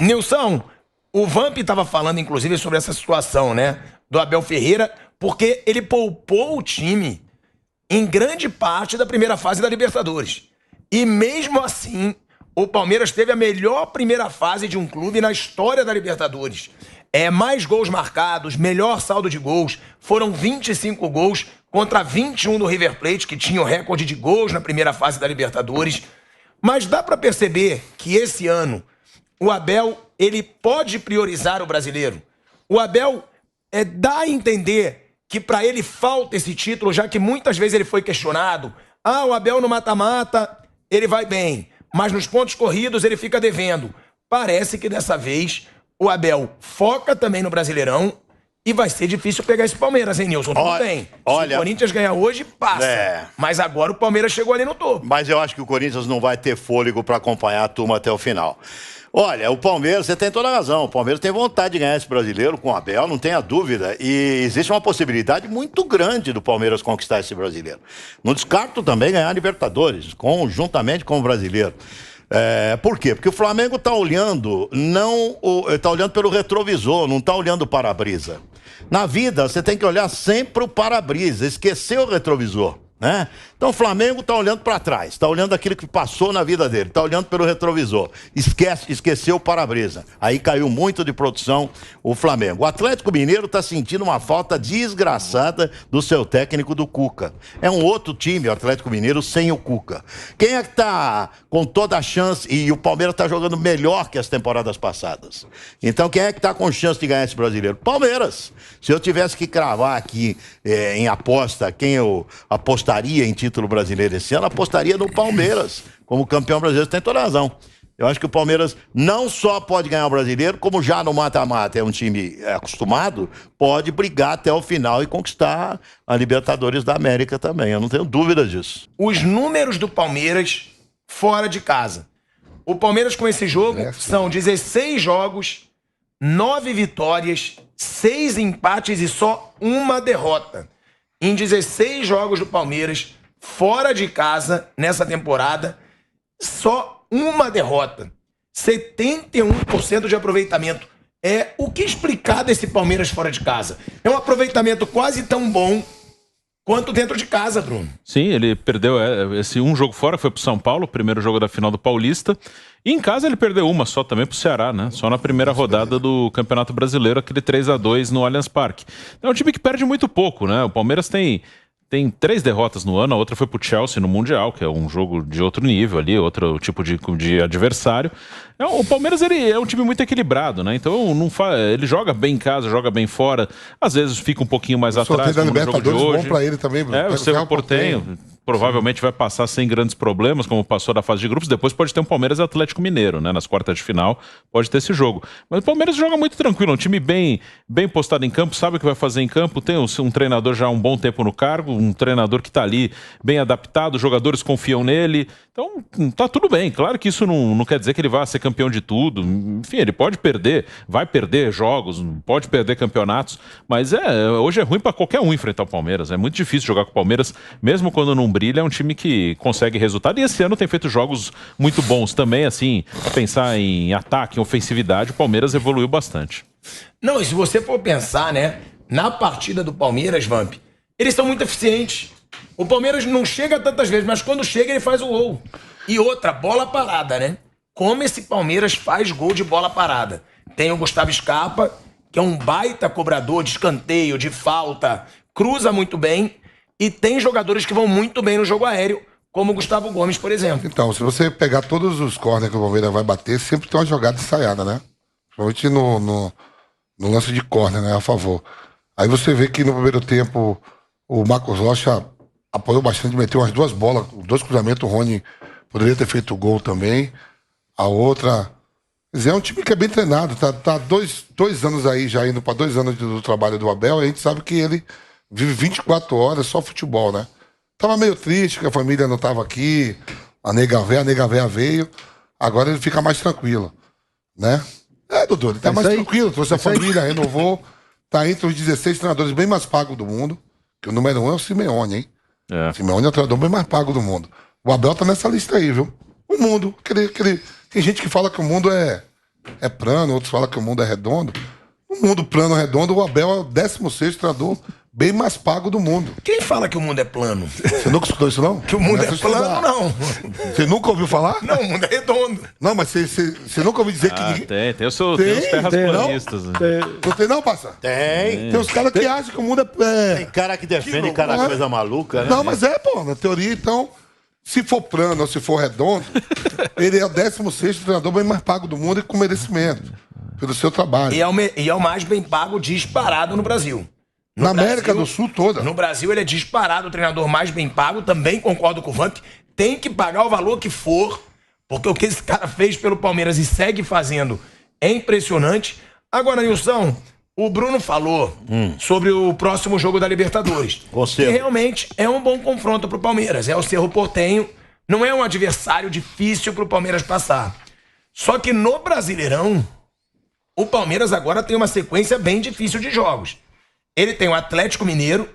Nilson, o Vamp estava falando, inclusive, sobre essa situação, né? Do Abel Ferreira, porque ele poupou o time em grande parte da primeira fase da Libertadores. E mesmo assim, o Palmeiras teve a melhor primeira fase de um clube na história da Libertadores. Mais gols marcados, melhor saldo de gols. Foram 25 gols contra 21 do River Plate, que tinha o recorde de gols na primeira fase da Libertadores. Mas dá pra perceber que esse ano o Abel, ele pode priorizar o brasileiro. O Abel dá a entender que pra ele falta esse título, já que muitas vezes ele foi questionado. O Abel no mata-mata, ele vai bem, mas nos pontos corridos ele fica devendo. Parece que dessa vez o Abel foca também no Brasileirão e vai ser difícil pegar esse Palmeiras, hein, Nilson? Tudo bem. Se o Corinthians ganhar hoje, passa. Mas agora o Palmeiras chegou ali no topo. Mas eu acho que o Corinthians não vai ter fôlego para acompanhar a turma até o final. Olha, o Palmeiras, você tem toda a razão, o Palmeiras tem vontade de ganhar esse brasileiro com o Abel, não tenha dúvida, e existe uma possibilidade muito grande do Palmeiras conquistar esse brasileiro. Não descarto também ganhar a Libertadores, juntamente com o brasileiro. Por quê? Porque o Flamengo está olhando, está olhando pelo retrovisor, não está olhando o para-brisa. Na vida, você tem que olhar sempre o para-brisa, esquecer o retrovisor, né? Então o Flamengo está olhando para trás, está olhando aquilo que passou na vida dele, está olhando pelo retrovisor, esqueceu o para-brisa. Aí caiu muito de produção o Flamengo. O Atlético Mineiro está sentindo uma falta desgraçada do seu técnico, do Cuca. É um outro time, o Atlético Mineiro, sem o Cuca. Quem é que está com toda a chance, e o Palmeiras está jogando melhor que as temporadas passadas. Então quem é que está com chance de ganhar esse brasileiro? Palmeiras. Se eu tivesse que cravar aqui em aposta, quem eu apostaria em título brasileiro esse ano, apostaria no Palmeiras como campeão brasileiro. Tem toda a razão. Eu acho que o Palmeiras não só pode ganhar o brasileiro, como já no mata-mata é um time acostumado, pode brigar até o final e conquistar a Libertadores da América também. Eu não tenho dúvida disso. Os números do Palmeiras fora de casa. O Palmeiras com esse jogo são 16 jogos, 9 vitórias, 6 empates e só uma derrota. Em 16 jogos do Palmeiras, fora de casa, nessa temporada, só uma derrota. 71% de aproveitamento. O que explicar desse Palmeiras fora de casa? É um aproveitamento quase tão bom quanto dentro de casa, Bruno. Sim, ele perdeu esse um jogo fora, foi pro São Paulo, primeiro jogo da final do Paulista. E em casa ele perdeu uma só também pro Ceará, né? Só na primeira rodada do Campeonato Brasileiro, aquele 3-2 no Allianz Parque. É um time que perde muito pouco, né? O Palmeiras tem 3 derrotas no ano, a outra foi pro Chelsea no Mundial, que é um jogo de outro nível ali, outro tipo de adversário. O Palmeiras ele é um time muito equilibrado, né? Então ele joga bem em casa, joga bem fora, às vezes fica um pouquinho mais atrás, como no jogo de hoje. Bom pra ele também, Bruno. O Cerro Porteño provavelmente vai passar sem grandes problemas, como passou da fase de grupos. Depois pode ter um Palmeiras e Atlético Mineiro, né? Nas quartas de final pode ter esse jogo. Mas o Palmeiras joga muito tranquilo, um time bem postado em campo, sabe o que vai fazer em campo, tem um treinador já há um bom tempo no cargo, um treinador que tá ali bem adaptado, os jogadores confiam nele. Então tá tudo bem. Claro que isso não quer dizer que ele vai ser campeão de tudo. Enfim, ele pode perder, vai perder jogos, pode perder campeonatos, mas hoje é ruim para qualquer um enfrentar o Palmeiras. É muito difícil jogar com o Palmeiras, mesmo quando não brilha, é um time que consegue resultado. E esse ano tem feito jogos muito bons também, assim, pensar em ataque, em ofensividade, o Palmeiras evoluiu bastante. Não, e se você for pensar, né, na partida do Palmeiras, Vamp, eles são muito eficientes. O Palmeiras não chega tantas vezes, mas quando chega ele faz o gol. E outra, bola parada, né? Como esse Palmeiras faz gol de bola parada. Tem o Gustavo Scarpa, que é um baita cobrador de escanteio, de falta, cruza muito bem. E tem jogadores que vão muito bem no jogo aéreo, como o Gustavo Gomes, por exemplo. Então, se você pegar todos os corners que o Palmeiras vai bater, sempre tem uma jogada ensaiada, né? Principalmente no lance de corner, né? A favor. Aí você vê que no primeiro tempo o Marcos Rocha apoiou bastante, meteu umas 2 bolas, 2 cruzamentos, o Rony poderia ter feito o gol também. A outra... Quer dizer, é um time que é bem treinado, tá 2 anos aí, já indo para 2 anos do trabalho do Abel, e a gente sabe que ele vive 24 horas só futebol, né? Tava meio triste que a família não tava aqui, a nega véia veio, agora ele fica mais tranquilo, né? Dudu, ele tá mais tranquilo, trouxe a família, renovou, tá entre os 16 treinadores bem mais pagos do mundo, que o número 1 é o Simeone, hein? O Simeone é o treinador bem mais pago do mundo. O Abel tá nessa lista aí, viu? O mundo, tem gente que fala que o mundo é plano, outros falam que o mundo é redondo. No mundo plano redondo, o Abel é o 16º treinador bem mais pago do mundo. Quem fala que o mundo é plano? Você nunca escutou isso, não? Que o mundo é plano, não. Você nunca ouviu falar? Não, o mundo é redondo. Não, mas você nunca ouviu dizer que... Tem os terraplanistas. Não tem não, parça? Tem os caras que acham que o mundo é... Tem cara que defende cada coisa maluca, né? Não, mas pô, na teoria, então, se for plano ou se for redondo, ele é o 16º treinador bem mais pago do mundo e com merecimento, pelo seu trabalho. E é o mais bem pago disparado no Brasil. Na América do Sul toda. No Brasil, ele é disparado o treinador mais bem pago. Também concordo com o Vamp. Tem que pagar o valor que for, porque o que esse cara fez pelo Palmeiras e segue fazendo é impressionante. Agora, Nilson, o Bruno falou sobre o próximo jogo da Libertadores. Que realmente é um bom confronto pro Palmeiras. É o Cerro Porteño. Não é um adversário difícil pro Palmeiras passar. Só que no Brasileirão, o Palmeiras agora tem uma sequência bem difícil de jogos. Ele tem o Atlético Mineiro,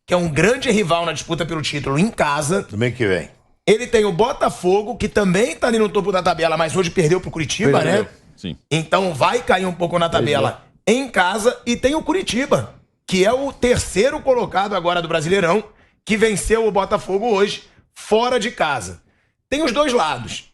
que é um grande rival na disputa pelo título em casa. Domingo que vem. Ele tem o Botafogo, que também tá ali no topo da tabela, mas hoje perdeu pro Curitiba, né? Sim. Então vai cair um pouco na tabela em casa. E tem o Curitiba, que é o terceiro colocado agora do Brasileirão, que venceu o Botafogo hoje, fora de casa. Tem os dois lados.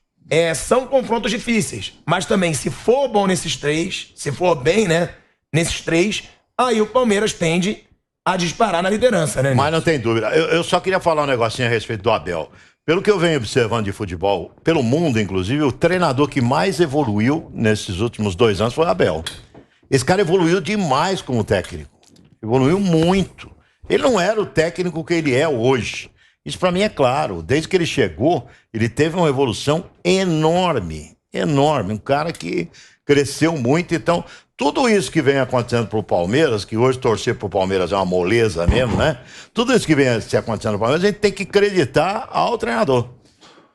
São confrontos difíceis, mas também se for bom nesses três, se for bem, né, nesses três, aí o Palmeiras tende a disparar na liderança, né? Mas não tem dúvida. Eu só queria falar um negocinho a respeito do Abel. Pelo que eu venho observando de futebol, pelo mundo, inclusive, o treinador que mais evoluiu nesses últimos 2 anos foi o Abel. Esse cara evoluiu demais como técnico. Evoluiu muito. Ele não era o técnico que ele é hoje. Isso pra mim é claro. Desde que ele chegou, ele teve uma evolução enorme. Enorme. Um cara que cresceu muito. Então, tudo isso que vem acontecendo pro Palmeiras, que hoje torcer pro Palmeiras é uma moleza mesmo, né? Tudo isso que vem se acontecendo no Palmeiras, a gente tem que acreditar ao treinador.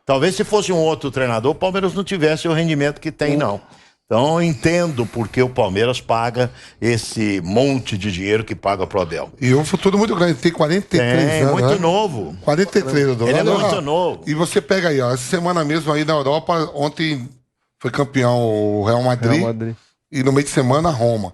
Talvez se fosse um outro treinador, o Palmeiras não tivesse o rendimento que tem, não. Então, eu entendo porque o Palmeiras paga esse monte de dinheiro que paga pro Abel. E um futuro muito grande, tem 43 anos. Muito né? novo. 43 anos. Ele é muito novo. E você pega aí, ó, essa semana mesmo aí na Europa, ontem foi campeão o Real Madrid. E no meio de semana, Roma.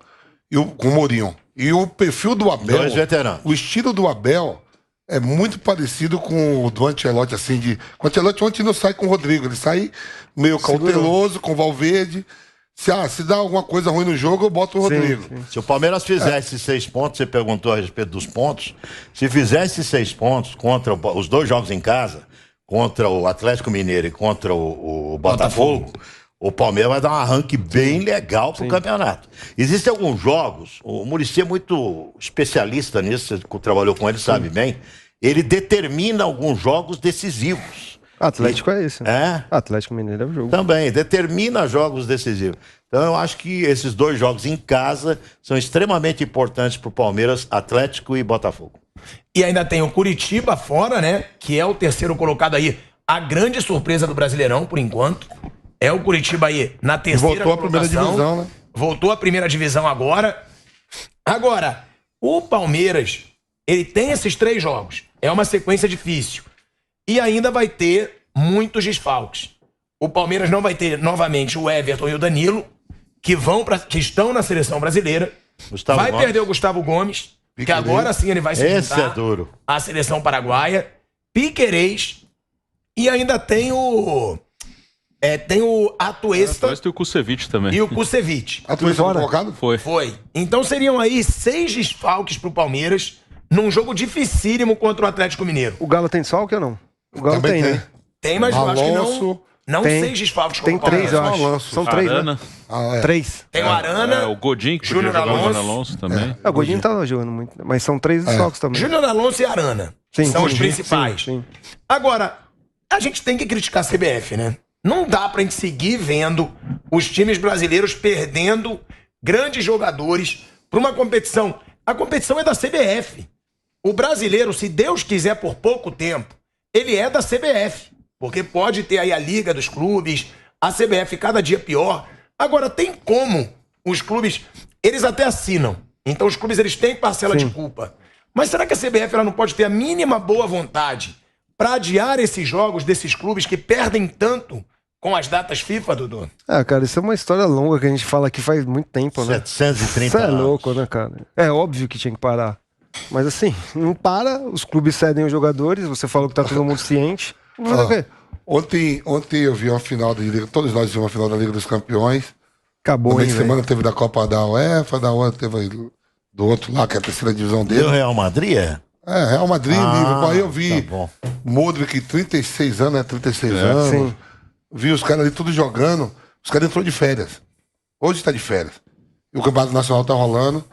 Com o Mourinho. E o perfil do Abel. 2 veteranos. O estilo do Abel é muito parecido com o do Ancelotti, assim. O Ancelotti ontem não sai com o Rodrigo, ele sai meio cauteloso, com o Valverde. Se dá alguma coisa ruim no jogo, eu boto o Rodrigo. Sim. Se o Palmeiras fizesse 6 pontos, você perguntou a respeito dos pontos. Se fizesse 6 pontos contra os 2 jogos em casa, contra o Atlético Mineiro e contra o Botafogo, o Palmeiras vai dar um arranque bem legal pro campeonato. Existem alguns jogos, o Muricy é muito especialista nisso, você trabalhou com ele, sabe bem. Ele determina alguns jogos decisivos. Atlético é isso. É? Atlético Mineiro é o jogo. Também, determina jogos decisivos. Então eu acho que esses 2 jogos em casa são extremamente importantes pro Palmeiras, Atlético e Botafogo. E ainda tem o Curitiba fora, né? Que é o terceiro colocado aí. A grande surpresa do Brasileirão, por enquanto. É o Curitiba aí na terceira voltou à primeira divisão, né? Voltou à primeira divisão agora. Agora, o Palmeiras, ele tem esses 3 jogos. É uma sequência difícil. E ainda vai ter muitos desfalques. O Palmeiras não vai ter novamente o Everton e o Danilo, que estão na seleção brasileira. Vai perder o Gustavo Gomes, que agora sim ele vai se juntar à seleção paraguaia. Piquerez. E ainda tem o Atuesta. E o Kusevich também. E o Kusevich. Atuesta foi colocado? Foi. Então seriam aí 6 desfalques pro Palmeiras num jogo dificílimo contra o Atlético Mineiro. O Galo tem desfalque ou não? O Galo Também tem, né? Tem, mas eu acho que não tem. 6 desfalques como Tem o Palmeiras. 3, eu acho. São 3, Arana. né? 3. Tem o Arana. O Godinho, que Júnior podia jogar o Alonso. Júnior Alonso também. O Godinho não tá jogando muito, mas são 3 desfalques também. Júnior Alonso e Arana. São os principais. Sim. Agora, a gente tem que criticar a CBF, né? Não dá pra gente seguir vendo os times brasileiros perdendo grandes jogadores pra uma competição. A competição é da CBF. O brasileiro, se Deus quiser por pouco tempo, ele é da CBF. Porque pode ter aí a Liga dos Clubes, a CBF cada dia pior. Agora, tem como os clubes... Eles até assinam. Então, os clubes eles têm parcela de culpa. Mas será que a CBF ela não pode ter a mínima boa vontade para adiar esses jogos desses clubes que perdem tanto com as datas FIFA, Dudu? Ah, cara, isso é uma história longa que a gente fala aqui faz muito tempo, né? 730 Isso é anos. louco, né, cara? É óbvio que tinha que parar. Mas assim, não para, os clubes cedem os jogadores, você falou que tá todo mundo ciente. Vamos fazer o quê? Ontem eu vi uma final da Liga, todos nós vimos uma final da Liga dos Campeões. Acabou, No meio hein, de velho? semana teve da Copa da UEFA, da outra teve do outro lá, que é a terceira divisão Deu dele. Real Madrid, é? É, Real Madrid, Liverpool. Aí eu vi Tá bom. Modric, 36 anos, né? 36 anos. Sim. Vi os caras ali tudo jogando. Os caras entrou de férias. Hoje tá de férias. E o Campeonato Nacional tá rolando.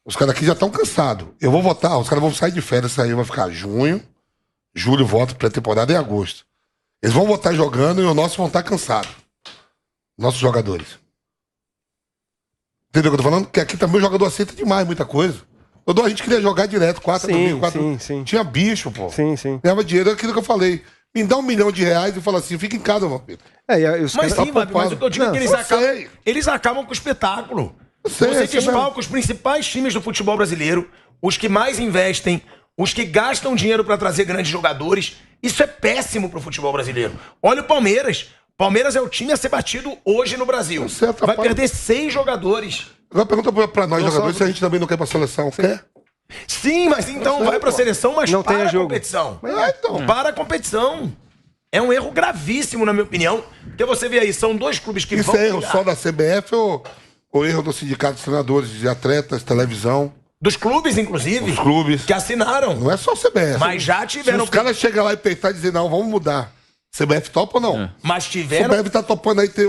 Os caras aqui já estão cansados. Eu vou votar, os caras vão sair de férias, aí vai ficar junho, julho, voto, pré-temporada e agosto. Eles vão votar jogando e o nosso vão estar cansados. Nossos jogadores. Entendeu o que eu tô falando? Porque aqui também o jogador aceita demais muita coisa. A gente queria jogar direto, 4 Sim, domingo, 4 sim, sim. Tinha bicho, pô. Sim, sim. Ganhava dinheiro, é aquilo que eu falei. Me dá R$1 milhão e fala assim, fica em casa, meu filho. É, e os Mas caras... sim, Vabi, mas o que eu digo é que Não, eu sei. eles acabam com o espetáculo. sei, Você eu sei desfalca os principais times do futebol brasileiro, os que mais investem, os que gastam dinheiro pra trazer grandes jogadores. Isso é péssimo pro futebol brasileiro. Olha o Palmeiras. Palmeiras é o time a ser batido hoje no Brasil. Você atrapalha- Vai perder 6 jogadores. Agora pergunta pra nós, jogadores, se a gente também não quer ir pra seleção. Quer? Sim, mas então vai pra seleção, mas Não para tenha a jogo. competição. Então. Para a competição. É um erro gravíssimo, na minha opinião. Porque você vê aí, são 2 clubes que Isso vão é erro brigar. só da CBF ou erro do sindicato de treinadores, de atletas, televisão, Dos clubes, inclusive. os clubes? Que assinaram. Não é só CBF. Mas já Se tiveram. os caras chegam lá e peitar e dizer, não, vamos mudar. CBF topa ou não? Mas A tiveram. CBF tá topando aí ter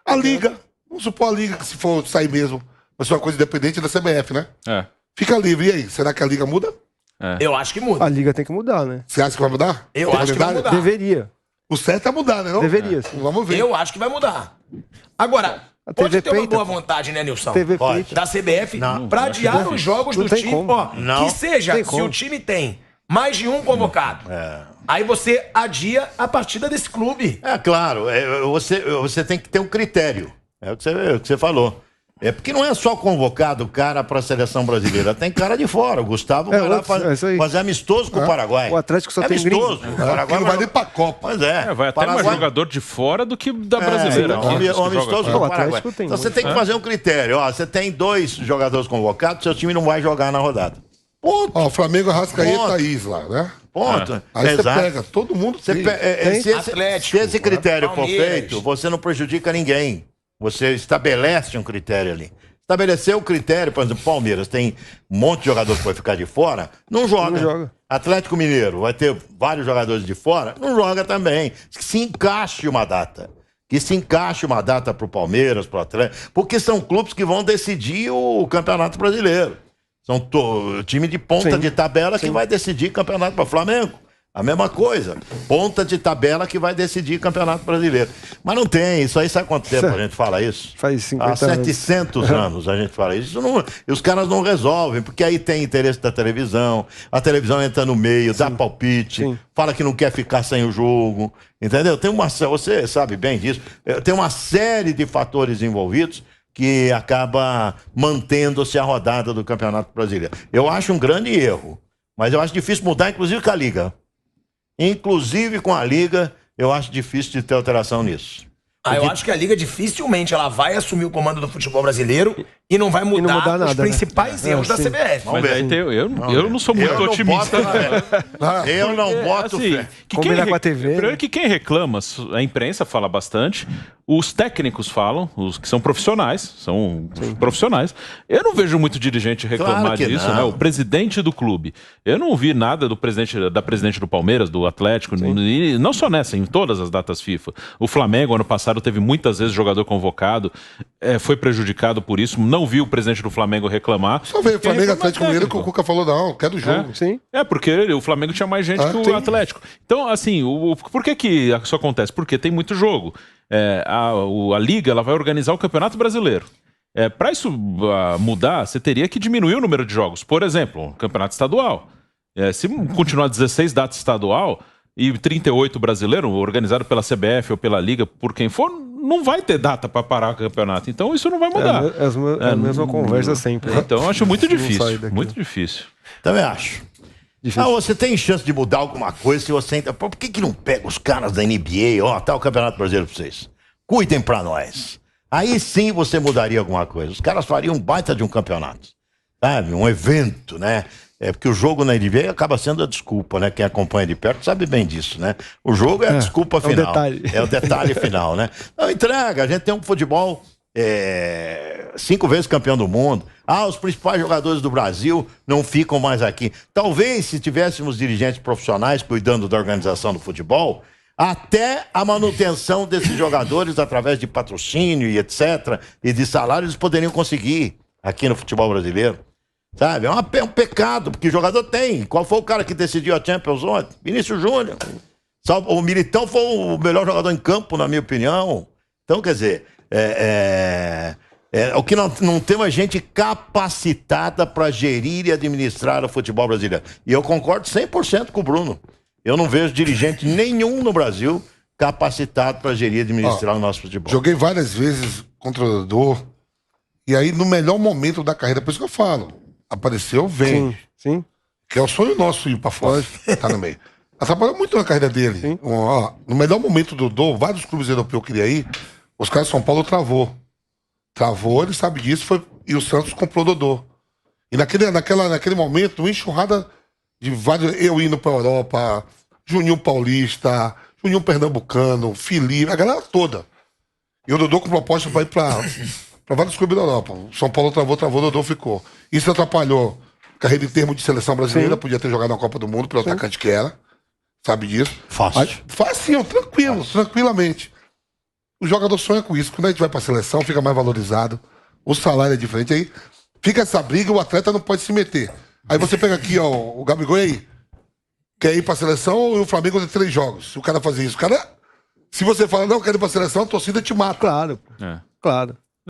a Liga. Vamos supor a Liga, que se for sair mesmo, vai ser uma coisa independente da CBF, né? É. Fica livre. E aí, será que a Liga muda? Eu acho que muda. A liga tem que mudar, né? Você acha que vai mudar? Eu Tem acho que vai calendário? mudar. Deveria. O certo é mudar, né? Não? Deveria, sim. Vamos ver. Eu acho que vai mudar. Agora, A pode TV ter uma peita. boa vontade, né, Nilson? TV Pode. feita. Da CBF Não, pra adiar os jogos Não do tem time. como. Ó, Não. que seja, Tem se como. o time tem mais de um convocado, aí você adia a partida desse clube. É claro, você tem que ter um critério. É o que você falou. É porque não é só convocado o cara para a seleção brasileira, tem cara de fora. O Gustavo vai lá é isso aí. fazer amistoso com o Paraguai. O Atlético só tem amistoso. gringo. O Paraguai não vai nem pra Copa. Pois é. Vai até mais jogador de fora do que da brasileira. Então, aqui, dos que o amistoso joga com o O Paraguai. Atlético tem Então você muito. tem que fazer um critério. Ó, você tem 2 jogadores convocados, seu time não vai jogar na rodada. Ponto. Ó, o Flamengo, Arrascaeta Ponto. e Isla, né? Ponto. Aí você Exato. pega, todo mundo Você tem. se, esse, Atlético, se esse critério for Palmeiras. feito, você não prejudica ninguém. Você estabelece um critério ali. Estabeleceu o critério, por exemplo, Palmeiras tem um monte de jogador que vai ficar de fora, não joga. Não joga. Atlético Mineiro vai ter vários jogadores de fora, não joga também. Que se encaixe uma data. Que se encaixe uma data para o Palmeiras, para o Atlético, porque são clubes que vão decidir o Campeonato Brasileiro. São time de ponta Sim. de tabela que vai decidir campeonato para o Flamengo. A mesma coisa. Ponta de tabela que vai decidir campeonato brasileiro. Mas não tem. Isso aí sabe quanto tempo a gente fala isso? Faz 50 Há 700 anos a gente fala isso. E os caras não resolvem, porque aí tem interesse da televisão. A televisão entra no meio, dá palpite, Sim. fala que não quer ficar sem o jogo. Entendeu? Você sabe bem disso. Tem uma série de fatores envolvidos que acaba mantendo-se a rodada do Campeonato Brasileiro. Eu acho um grande erro, mas eu acho difícil mudar, inclusive com a Liga. Inclusive com a Liga, eu acho difícil de ter alteração nisso. Eu acho que a Liga dificilmente ela vai assumir o comando do futebol brasileiro e não vai mudar, mudar os nada, né? principais erros da sim. CBF. Mas ver. aí eu não sou muito Eu não otimista. boto- Eu não boto Assim, fé. que Combinar com a TV, Primeiro né? que quem reclama, a imprensa fala bastante, os técnicos falam, os que são profissionais, Eu não vejo muito dirigente reclamar Claro que disso, não. né? O presidente do clube. Eu não vi nada da presidente do Palmeiras, do Atlético, e não só nessa, em todas as datas FIFA. O Flamengo, ano passado, teve muitas vezes jogador convocado, foi prejudicado por isso. Não vi o presidente do Flamengo reclamar. Só ver, Quem Flamengo reclama é Atlético Mineiro que o técnico. Cuca falou, não, quer do jogo. Sim. Porque o Flamengo tinha mais gente que o sim. Atlético. Então, assim, por que isso acontece? Porque tem muito jogo. A Liga ela vai organizar o Campeonato Brasileiro. Para isso mudar, você teria que diminuir o número de jogos. Por exemplo, o Campeonato Estadual. Se continuar 16 datas estadual e 38 brasileiro, organizado pela CBF ou pela Liga, por quem for, não vai ter data para parar o campeonato. Então isso não vai mudar. É a mesma conversa sempre. né? Então eu acho muito Não sai difícil. daqui. Muito difícil. Também acho. Ah, você tem chance de mudar alguma coisa se você... Por que não pega os caras da NBA? Ó, tá o Campeonato Brasileiro pra vocês. Cuidem pra nós. Aí sim você mudaria alguma coisa. Os caras fariam um baita de um campeonato. Sabe? Um evento, né? É porque o jogo na NBA acaba sendo a desculpa, né? Quem acompanha de perto sabe bem disso, né? O jogo é a desculpa final. o detalhe. É o detalhe final, né? Não, entrega. A gente tem um futebol 5 vezes campeão do mundo. Ah, os principais jogadores do Brasil não ficam mais aqui. Talvez, se tivéssemos dirigentes profissionais cuidando da organização do futebol, até a manutenção desses jogadores através de patrocínio e etc., e de salários, eles poderiam conseguir aqui no futebol brasileiro. Sabe? É um pecado, porque jogador tem. Qual foi o cara que decidiu a Champions ontem? Vinícius Júnior. O Militão foi o melhor jogador em campo, na minha opinião. Então, quer dizer, o que não tem uma gente capacitada para gerir e administrar o futebol brasileiro. E eu concordo 100% com o Bruno. Eu não vejo dirigente nenhum no Brasil capacitado para gerir e administrar o nosso futebol. Joguei várias vezes contra o Dodô. E aí, no melhor momento da carreira, por isso que eu falo, apareceu, vem. Sim. Que é o sonho nosso ir pra fora, tá no meio. Atrapalhou muito na carreira dele. No melhor momento do Dodô, vários clubes europeus queriam ir, os caras de São Paulo travou. Travou, ele sabe disso, e o Santos comprou o Dodô. E naquele momento, uma enxurrada de vários. Eu indo pra Europa, Juninho Paulista, Juninho Pernambucano, Felipe, a galera toda. E o Dodô com proposta pra ir pra vários clubes da Europa. O São Paulo travou, o Dodô ficou. Isso atrapalhou a carreira em termos de seleção brasileira, podia ter jogado na Copa do Mundo, pelo atacante que era. Sabe disso? Fácil. Fácil, tranquilamente. O jogador sonha com isso. Quando a gente vai pra seleção, fica mais valorizado. O salário é diferente. Aí fica essa briga e o atleta não pode se meter. Aí você pega aqui, ó, o Gabigol aí. Quer ir pra seleção e o Flamengo tem 3 jogos. Se o cara fazer isso, se você fala, não, quero ir pra seleção, a torcida te mata. Claro. Claro.